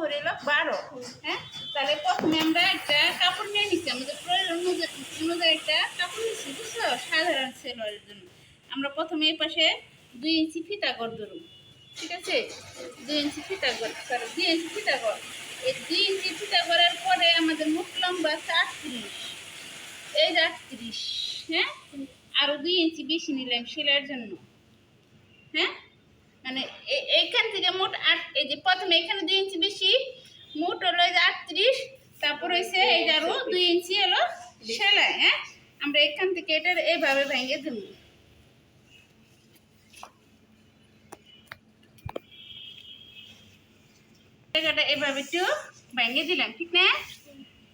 মোহর এলো 12। হ্যাঁ, তাহলে প্রথমে আমরা একটা কাপড় নিয়ে নিচ্ছি, আমাদের প্রয়োজন অনুযায়ী একটা কাপড় নিচ্ছি, বুঝছো? সাধারণ সেলোয়ারের জন্য আমরা প্রথমে এই পাশে 2 ইঞ্চি ফিতা করে ধরুন, ঠিক আছে? 2 ইঞ্চি ফিতা কর, 2 ইঞ্চি ফিতা কর। এই 2 ইঞ্চি ফিতা করার পরে আমাদের মুখ লম্বা 38, এই 38। হ্যাঁ, আরো 2 ইঞ্চি বেশি নিলাম সেলাইয়ের জন্য। হ্যাঁ, মানে এইখান থেকে মোট 8, এই যে প্রথমে এখানে 2 ইঞ্চি বেশি, মোট হলো 38। তারপর হয়েছে এই যে আরো 2 ইঞ্চি হলো সেলাই। হ্যাঁ, আমরা এখান থেকে এটা এইভাবে ভেঙে দেব, জায়গাটা এভাবে একটু ভেঙে দিলাম, ঠিক না?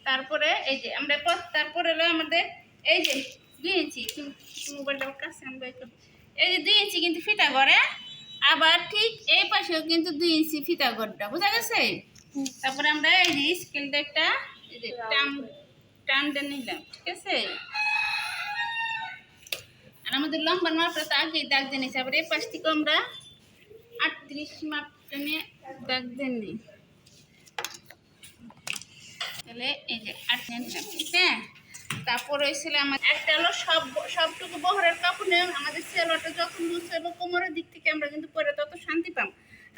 তারপরে এই যে আমরা তারপরে হলো আমাদের এই যে 2 ইঞ্চি, মোবাইলটা কাছে আনবো, এই যে 2 ইঞ্চি কিন্তু ফিতা করে, আবার ঠিক এই পাশেও কিন্তু 2 ইঞ্চি ফিতা গড়টা, বোঝা গেছে? তারপরে আমরা এই যে স্কেলটা একটা এই যে টানটা নিলাম, ঠিক আছে? আর আমাদের লম্বার মাপটা তো আগে দাগ দিয়ে নিচ্ছি, আবার এই পাশ থেকে আমরা 38 মাপটা নিয়ে দাগ দিয়ে নিই। তাহলে এই যে 8 নিলাম, ঠিক আছে? তারপর হয়েছিল আমার একটা হলো সবটুকু বহরের কাপড় নিয়ে আমাদের সেলোয়ারটা যখন লুজ হবে কোমরের দিক থেকে আমরা কিন্তু পরে তত শান্তি পাম।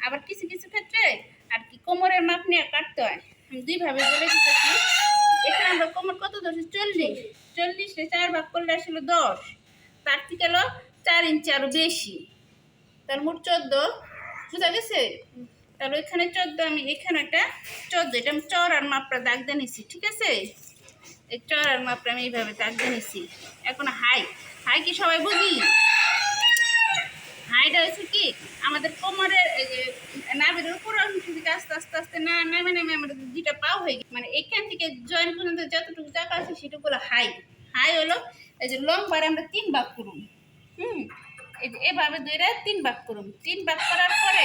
আবার কিছু কিছু ক্ষেত্রে আর কি কোমরের মাপ নিয়ে কাটতে হয়, আমি দুইভাবে বলে দিতেছি। এখানে আমরা কোমর কত ধরছি 40, 4 ভাগ করলে আসলে 10, তার থেকে হলো 4 ইঞ্চি আরো বেশি, তার মোট 14, বুঝা গেছে? তাহলে এখানে 14, আমি এখানে একটা 14, এটা আমি চওড়ার মাপটা দাগ দিয়ে নিছি, ঠিক আছে? এই চওড়ার মাপটা আমি এইভাবে দাগ দিয়ে নিছি। এখন হাই কি সবাই বুঝি? হাইটা হচ্ছে কি আমাদের কোমরের নাভির উপর অংশ থেকে আস্তে আস্তে আস্তে নেমে আমাদের 2টা পাও হয়ে গেছে, মানে এখান থেকে জয়েন্ট পর্যন্ত যতটুকু জায়গা আছে সেটুকু হলো হাই হলো এই যে লম্বার আমরা 3 ভাগ করুন। এই যে এভাবে 3 ভাগ করুন, 3 ভাগ করার পরে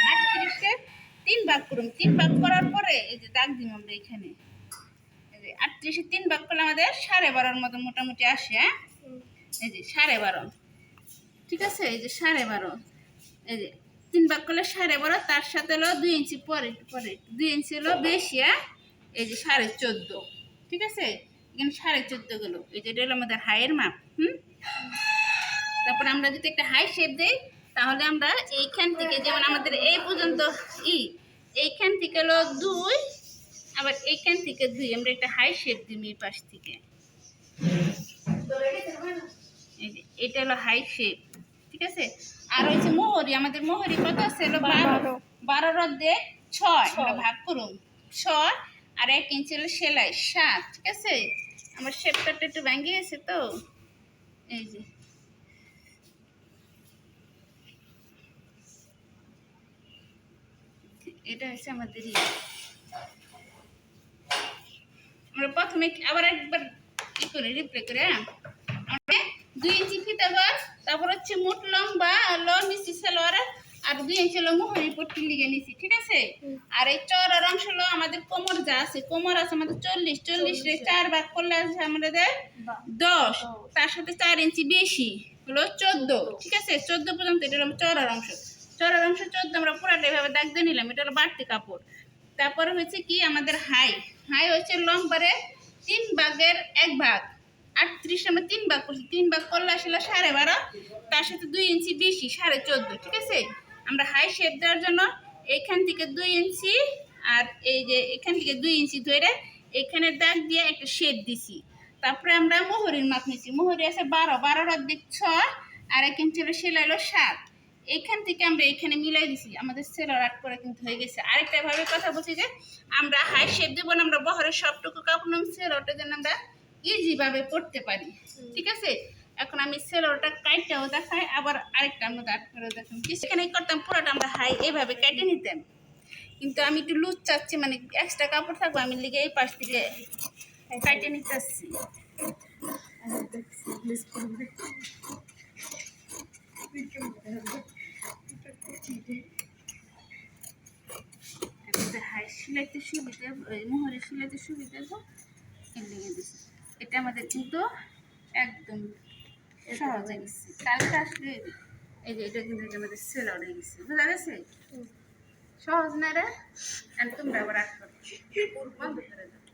38-কে 3 ভাগ করুন, 3 ভাগ করার পরে এই যে দাগ দিন আমরা এখানে 38-এ 3 ভাগ করলে আমাদের 12.5-এর মতো মোটামুটি আসে। হ্যাঁ, এই যে 12.5, ঠিক আছে? এই যে 12.5, এই যে 3 ভাগ করলে 12.5, তার সাথে হলো 2 ইঞ্চি পরে 2 ইঞ্চি হলো বেশি। হ্যাঁ, এই যে 14.5, ঠিক আছে? এখানে 14.5 গেল, এই যে এটা হলো আমাদের হাইয়ের মাপ। তারপর আমরা যদি একটা হাই শেপ দেই তাহলে আমরা এইখান থেকে, যেমন আমাদের এই পর্যন্ত এইখান থেকে হলো 2, আবার এইখান থেকে 2, আমরা একটা হাই শেপ দিই এই পাশ থেকে। এই যে এটা হলো হাই শেপ, ঠিক আছে? আর হচ্ছে মোহরি, আমাদের মোহরি কত আছে? হলো 12/6, আমরা ভাগ করুন 6, আর 1 ইঞ্চি হলো সেলাই 7, ঠিক আছে? আমার শেপ কাটটা একটু ভেঙে গেছে তো, এই যে এটা হচ্ছে আমাদের আমরা প্রথমে আবার একবার কি করে রিপ্লে করে আমরা 2 ইঞ্চি ফিতা কর, তারপর হচ্ছে মোট লম্বা নিচি সেলোয়ার আর 2 ইঞ্চি মোহরি পট্টি লিগে নিছি, ঠিক আছে? আর এই চওড়ার অংশ হলো আমাদের কোমর যা আছে, কোমর আছে আমাদের 40 রে 4 ভাগ করলে আছে আমাদের 10, তার সাথে 4 ইঞ্চি বেশি হলো 14, ঠিক আছে? 14 পর্যন্ত এটা হলো চওড়ার অংশ। 14 আমরা পুরাটা এভাবে দাগ দিয়ে নিলাম, এটা হলো বাড়তি কাপড়। তারপরে হচ্ছে কি আমাদের হাই হচ্ছে লম্বারে 3 ভাগের 1 ভাগ, 38 আমরা 3 ভাগ করছি, 3 ভাগ করলে আসলে 12.5, তার সাথে 2 ইঞ্চি বেশি 14.5, ঠিক আছে? আমরা হাই শেপ দেওয়ার জন্য এইখান থেকে 2 ইঞ্চি আর এই যে এখান থেকে 2 ইঞ্চি ধরে এখানে দাগ দিয়ে একটা শেপ দিছি। তারপরে আমরা মোহরির মাপ নিছি, মোহরি আছে 12 অর্ধেক 6, আর 1 ইঞ্চি হলো সেলাই হলো 7, এইখান থেকে আমরা এখানে মিলাই দিছি, আমাদের সেলোয়ার আট করে কিন্তু হয়ে গেছে। আরেকটা ভাবে কথা বলছি যে আমরা হাই শেপ দেবো না, আমরা বহরের সবটুকু কাপড় নাম সেলোয়ারটা যেন আমরা ইজি ভাবে পড়তে পারি, ঠিক আছে? এখন আমি সেলোয়ারটা কাটটাও দেখাই, আবার আরেকটা আমরা আট করে দেখাই। সেখানে করতাম পুরোটা আমরা হাই এইভাবে কেটে নিতাম, কিন্তু আমি একটু লুজ চাচ্ছি, মানে এক্সট্রা কাপড় থাকবো, আমি লিগে এই পাশ থেকে কেটে নিতে আসছি। সিলাইতে সুবিধা, মোহরের সিলাইতে সুবিধা লেগে দিচ্ছে। এটা আমাদের কিন্তু একদম সহজ হয়ে গেছে, কালকে আসলে এই যে এটা কিন্তু আমাদের সেল হয়ে গেছে, বোঝা গেছে? সহজ না রে? আর তোমরা আবার রাগ করো বন্ধ করে দাও।